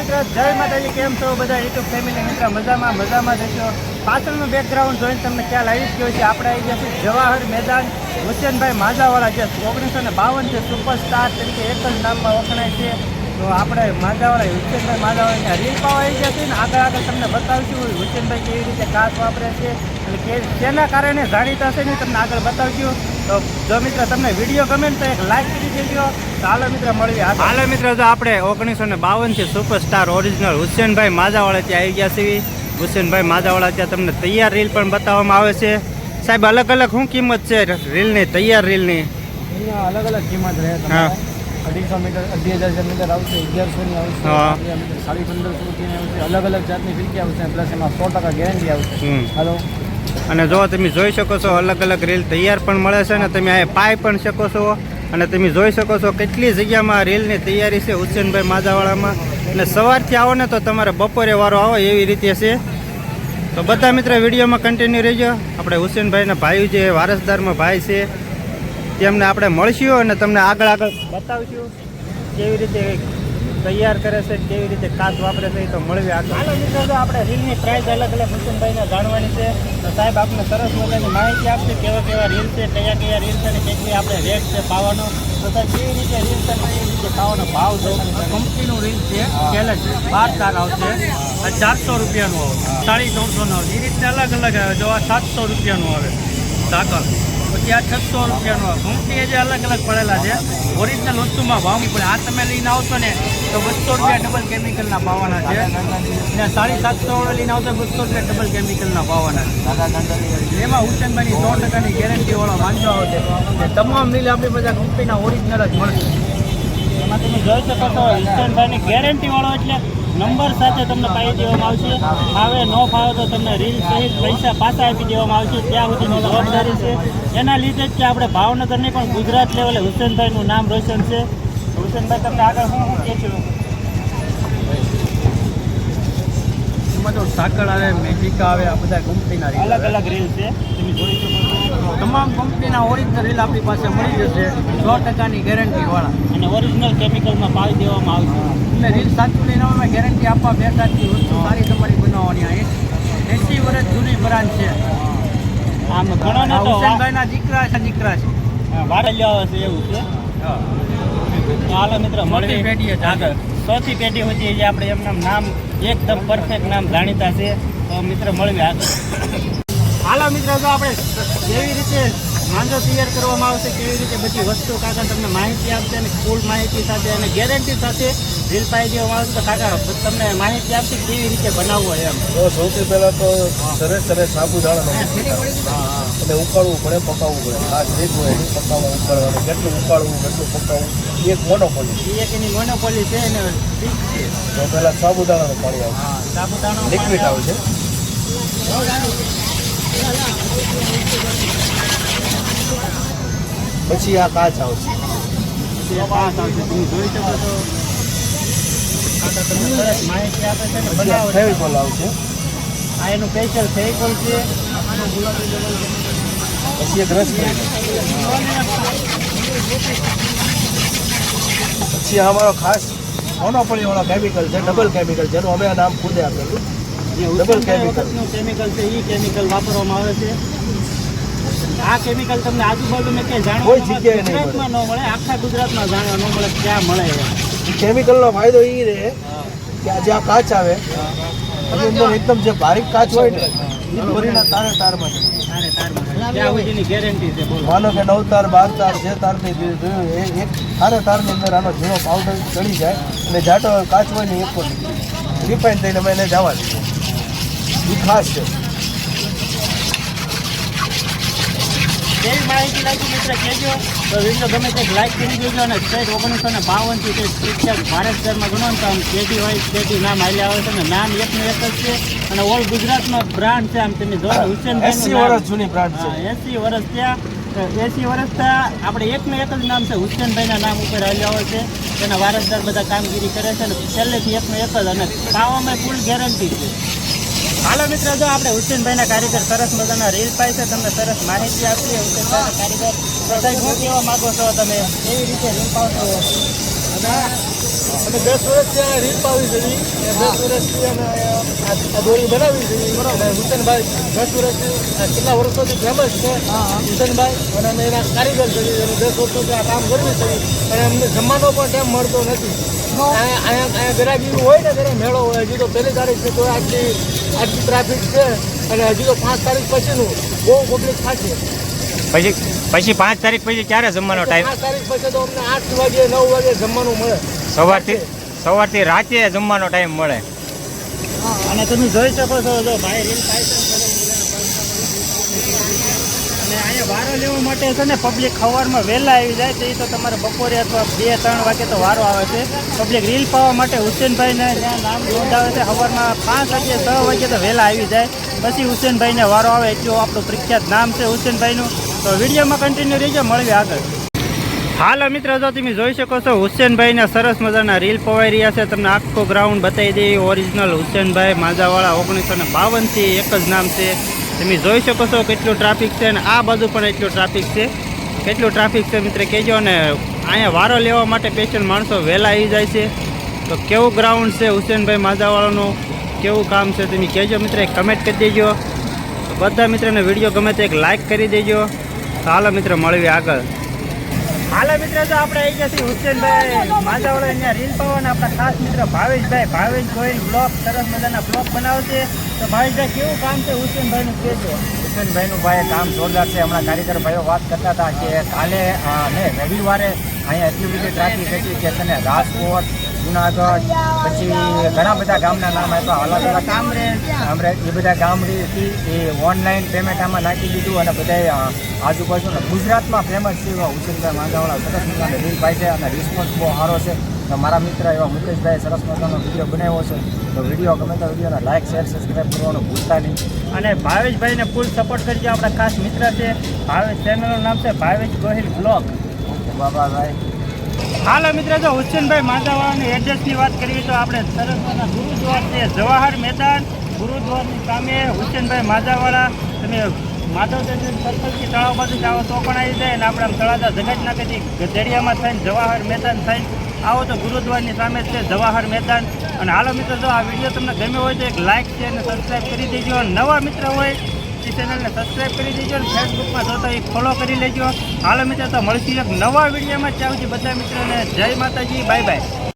મિત્રો જય માતાજી, કેમ છો બધા યુટ્યુબ ફેમિલી મિત્રો? મજામાં જશો. પાછળનું બેકગ્રાઉન્ડ જોઈને તમને ખ્યાલ આવી જ ગયો છે. આપણે આવી ગયા છીએ જવાહર મેદાન. હુસેનભાઈ માજાવાળા જે 1952 છે સુપરસ્ટાર તરીકે એક જ નામમાં વખણાય છે. તો આપણે માજાવાળા હુસેનભાઈ માજાવાળા રીલ પાવા આવી ગયા છે ને આગળ તમને બતાવશું હુસેનભાઈ કેવી રીતે કાચ વાપરે છે અને તેના કારણે જાણીતા છે ને તમને આગળ બતાવશું. તો જો મિત્ર તમને વિડીયો ગમે તો એક લાઈક કરી દેજો. હાલો મિત્ર મળીએ. હાલો મિત્ર, જો આપણે 1952 છે સુપરસ્ટાર ઓરિજિનલ હુસેનભાઈ માજાવાળા ત્યાં આવી ગયા છીએ. હુસેનભાઈ માજાવાળા ત્યાં તમને તૈયાર રીલ પણ બતાવવામાં આવે છે. સાહેબ અલગ અલગ શું કિંમત છે રીલની, તૈયાર રીલની? અલગ અલગ કિંમત રહે. હા, 250 મીટર 2000 મીટર આવશે, 1100ની આવશે, 1550 આવશે. અલગ અલગ જાતની ફિરકી આવશે, પ્લસ એમાં 100% ગેરંટી આવશે. હાલો. અને જો તમે જોઈ શકો છો અલગ અલગ રીલ તૈયાર પણ મળે છે ને તમે આ પાઈ પણ શકો છો. અને તમે જોઈ શકો છો કેટલી જગ્યામાં રીલની તૈયારી છે હુસેનભાઈ માજાવાળામાં. અને સવારથી આવો ને તો તમારે બપોરે વારો આવો એવી રીતે છે. તો બધા મિત્ર વિડીયોમાં કન્ટિન્યુ રહેજો. આપણે હુસેનભાઈના ભાઈ જે વારસદારમાં ભાઈ છે તેમને આપણે મળશું અને તમને આગળ બતાવશું કેવી રીતે તૈયાર કરે છે, કેવી રીતે કાચ વાપરે છે. તો મળવી આગળ. હાલો મિત્રો, જો આપણે રીલની પ્રાઇસ અલગ અલગ હુસેનભાઈને જાણવાની છે. તો સાહેબ આપણે સરસ મજાની માહિતી આપશે કેવા રીલ છે, કયા રીલ છે અને કેટલી આપણે રેટ છે પાવાનો. તો સાહેબ કેવી રીતે રીલ છે કેવી રીતે પાવાનો ભાવ જોવો. કંપનીનું રીલ છે, ચેલેન્જ 12 તાર આવશે, 400 રૂપિયાનું આવે, 350નું આવે. એ રીતે અલગ અલગ આવે. જો આ 700 રૂપિયાનું આવે સાકર, પછી આ 600 રૂપિયાનું આવે. કંપની જે અલગ અલગ પડેલા છે. ઓરિજિનલ વસ્તુમાં ભાવ પડે. આ તમે લઈને આવશો ને તો 200 રૂપિયા ડબલ કેમિકલના ભાવવાના છે. ને 750 લઈને આવશો 200 રૂપિયા ડબલ કેમિકલના ભાવવાના છે. એમાં હુસેનભાઈની 100%ની ગેરંટીવાળા માંજો આવશે. તમામ મિલ આપણી બધા કંપનીના ઓરિજિનલ જ મળશે. એમાં તમે જોઈ શકો છો હુસેનભાઈની ગેરંટીવાળો એટલે નંબર સાથે તમને પાઈ દેવામાં આવશે. હવે ન ફાવે તો તમને રીલ સહિત પૈસા પાછા આપી દેવામાં આવશે. ત્યાં સુધીની જવાબદારી છે. એના લીધે જ કે આપણે ભાવનગરની પણ ગુજરાત લેવલે હુસેનભાઈનું નામ રોશન છે. હુસેનભાઈ તમને આગળ શું કહેશું? એમાં તો સાકર આવે, મેજિકા આવે, આ બધા કંપનીના અલગ અલગ રીલ છે. તમે જોઈ શકો છો તમામ કંપનીના ઓરિજિનલ રીલ આપણી પાસે મળી જશે, 100%ની ગેરંટીવાળા. અને ઓરિજિનલ કેમિકલમાં પાવી દેવામાં આવશે. એટલે રીલ સાચું લઈને અમે ગેરંટી આપવા બેઠા છીએ. વસ્તુ સારી તમારી બનાવવાની. 80 વર્ષ જૂની બ્રાન્ડ છે. આમ ઘણા તો હુસેનભાઈના દીકરા છે. વારેલ્યો આવે છે એવું છે. હાલો મિત્ર મોટી પેઢી છે આગળ. ચોથી પેઢી સુધી જે આપણે એમના નામ એકદમ પરફેક્ટ નામ જાણીતા છે. તો મિત્ર મળવી આગળ. હાલો મિત્ર, તો આપણે કેવી રીતે માંજો તૈયાર કરવામાં આવશે, કેવી રીતે બધી વસ્તુ કાકા તમને માહિતી આપશે અને ફૂલ માહિતી સાથે અને ગેરંટી સાથે રીલ પાઈ દેવામાં આવશે. તો કાકા તમને માહિતી આપશે કેવી રીતે બનાવવો એમ. તો સૌથી પહેલાં તો સરસ સાબુદાણાનો અને ઉકાળવું પડે, પકાવવું પડે. ખાસ રીત હોય એની પકાવવા ઉકાળવાનું. કેટલું ઉકાળવું કેટલું પકાવવું એક મોનોપોલી. એક એની મોનોપોલી છે અને ઠીક છે. તો પહેલાં સાબુદાણાનું પાણી આવશે, સાબુદાણો લિક્વિડ આવશે. પછી આ કાચ આવશે. તમે જોઈ શકો છો કાકા તમને સરસ માહિતી આપે છે ને પછી આ બનાવે છે. ફેવિકોલ આવશે. આ એનું સ્પેશિયલ ફેવિકોલ છે. પછી એક રસ પછી આ અમારો ખાસ મોનોપોલીવાળો કેમિકલ છે, ડબલ કેમિકલ, જેનું અમે આ નામ ખુદે આપેલું. ડબલ કેમિકલ કેમિકલ છે. એ કેમિકલ વાપરવામાં આવે છે. આ કેમિકલ તમને આજુબાજુ મેં ક્યાંય કોઈ જાણવા જગ્યાએ નહીં ગુજરાતમાં ન મળે, આખા ગુજરાતમાં જાણવા ન મળે. ક્યાં મળે એમ. કેમિકલનો ફાયદો એ રહે કે આ જે આ કાચ આવે એની અંદર એકદમ જે બારીક કાચ હોય ને એ ભરીને તારમાં ત્યાં સુધીની ગેરંટી છે. બોલો. માનો કે 9 તાર 12 તાર જે તારની જોયું એક તારની અંદર આનો ઝીણો પાવડર ચડી જાય અને જાટો કાચ હોય ને એક પણ રિફાઇન થઈને અમે એને જવા દઈએ. એ ખાસ છે. કેવી માહિતી લાગી મિત્ર કહેજો. તો વિડીયો ગમે તે લાઈક કરી દેજો. અને સ્ટેટ 1952 થી શિક્ષક ભારત શહેરમાં ગણો ને તો આમ કેટી હોય કેટી નામ હાલ્યા આવે છે અને નામ એકનું એક જ છે. અને ઓલ ગુજરાતનો બ્રાન્ડ છે. આમ તમે જો હુસેનભાઈ 80 વર્ષ જૂની બ્રાન્ડ છે. 80 વર્ષ ત્યાં 80 વર્ષ ત્યાં આપણે એકનું એક જ નામ છે. હુસેનભાઈના નામ ઉપર હાલ્યા હોય છે. તેના વારસદાર બધા કામગીરી કરે છે. અને પહેલેથી એકનું એક જ અને ખાવામાં ફૂલ ગેરંટી છે. હાલો મિત્રો, જો આપણે હુસેનભાઈના કારીગર સરસ મજાના રીલ પાય છે. તમને સરસ માહિતી આપીએ હુસેનભાઈના કારીગર. તો સાહેબ શું કહેવા માગો છો તમે? કેવી રીતે રીલ પાવશો? અને 10 વર્ષથી આ રીલ પાવી છે 10 વર્ષથી અને આ દોરી બનાવી છે અને હુસેનભાઈ 10 વર્ષથી કેટલા વર્ષોથી ફેમસ છે હુસેનભાઈ અને અમે એના કારીગર છે અને 10 વર્ષોથી આ કામ કરવી છે અને અમને જમવાનો પણ ટાઈમ મળતો નથી અહીંયા ગરાગી હોય ને ત્યારે મેળો હોય હજી તો 1 તારીખ છે તો આટલી ટ્રાફિક છે અને હજી તો 5 તારીખ પછીનું બહુ પબ્લિક થશે. પછી 5 તારીખ પછી ક્યારે જમવાનો ટાઈમ? 5 તારીખ પછી તો અમને 8 વાગે 9 વાગે જમવાનું મળે. સવારથી રાતે જમવાનો ટાઈમ મળે. અને તમે જોઈ શકો છો જો ભાઈ રીલ થાય છે અને અહીંયા વારો લેવા માટે છે ને પબ્લિક સવારમાં વહેલા આવી જાય તો એ તો તમારે બપોરે અથવા 2-3 વાગે તો વારો આવે છે. પબ્લિક રીલ પાવા માટે હુસેનભાઈને જ્યાં નામ નોંધાવે છે સવારમાં 5 વાગે 6 વાગે તો વહેલા આવી જાય પછી હુસેનભાઈને વારો આવે એટલું આપણું પ્રખ્યાત નામ છે હુસેનભાઈનું. તો વિડીયોમાં કન્ટિન્યુ રહીજો, મળીએ આગળ. હાલો મિત્રો, જો તમે જોઈ શકો છો હુસેનભાઈના સરસ મજાના રીલ પવાઈ રહ્યા છે. તમને આખો ગ્રાઉન્ડ બતાવી દઈએ. ઓરિજિનલ હુસેનભાઈ માજાવાળા 1952થી એક જ નામ છે. તમે જોઈ શકો છો કેટલું ટ્રાફિક છે અને આ બાજુ પણ એટલું ટ્રાફિક છે. કેટલું ટ્રાફિક છે મિત્ર કહેજો. અને અહીંયા વારો લેવા માટે સ્પેશિયલ માણસો વહેલા આવી જાય છે. તો કેવું ગ્રાઉન્ડ છે હુસેનભાઈ માજાવાળાનું, કેવું કામ છે તમે કહેજો મિત્ર, એક કમેન્ટ કરી દેજો. બધા મિત્રોને વિડીયો ગમે તો એક લાઇક કરી દેજો. તો હાલો મિત્ર, મળીએ આગળ. હાલો મિત્ર, તો આપણે આવી ગયા છીએ હુસેનભાઈ માજાવાળા અહીંયા રીલ પાવાના આપણા ખાસ મિત્ર ભાવેશ ગોહિલ બ્લોગ સરસ મજાના બ્લોગ બનાવશે. તો ભાવેશભાઈ કેવું કામ છે હુસેનભાઈનું કહેજો. હુસેનભાઈનું ભાઈ કામ જોરદાર છે. હમણાં કારીગર ભાઈઓ વાત કરતા હતા કે કાલે ને રવિવારે અહીંયા એટલી બધી ટ્રાફિક હતી કે તને રાજકોટ, જુનાગઢ, પછી ઘણા બધા ગામના નામ આપ્યા, અલગ અલગ કામરેજ એ બધા ગામડેથી એ ઓનલાઈન પેમેન્ટ આમાં નાખી દીધું અને બધા આજુબાજુના ગુજરાતમાં ફેમસ છે એવા હુસેનભાઈ માજાવાળા સરસ મજાના રીલ ભાઈ છે અને રિસ્પોન્સ બહુ સારો છે. તો મારા મિત્ર એવા મુકેશભાઈ સરસ મજાનો વિડીયો બનાવ્યો છે. તો વિડીયો ગમે તો વિડીયોને લાઇક શેર સબસ્ક્રાઈબ કરવાનું ભૂલતા નહીં. અને ભાવેશભાઈને ફૂલ સપોર્ટ કરજો. આપણા ખાસ મિત્ર છે ભાવેશ, ચેનલનું નામ છે ભાવેશ ગોહિલ બ્લોગ. બાબાભાઈ હાલો મિત્ર, જો હુસેનભાઈ માજાવાળાની એડ્રેસની વાત કરીએ તો આપણે સરસ મજાના ગુરુદ્વાર છે જવાહર મેદાન. ગુરુદ્વારની સામે હુસેનભાઈ માજાવાળા. તમે માધવ સર્કલથી તળાવ બાજુ આવો તો પણ આવી જાય અને આપણે આમ તળાજા જગતનાકેથી ગધેડિયામાં થઈને જવાહર મેદાન થઈને આવો તો ગુરુદ્વારની સામે છે જવાહર મેદાન. અને હાલો મિત્ર, જો આ વિડીયો તમને ગમ્યો હોય તો એક લાઇક છે અને સબસ્ક્રાઈબ કરી દેજો. નવા મિત્ર હોય એ ચેનલને સબસ્ક્રાઈબ કરી દેજો અને ફેસબુકમાં જોતા એ ફોલો કરી લેજો. હાલો મિત્ર, તો મળશું એક નવા વિડીયોમાં. ત્યાં સુધી બધા મિત્રોને જય માતાજી, બાય બાય.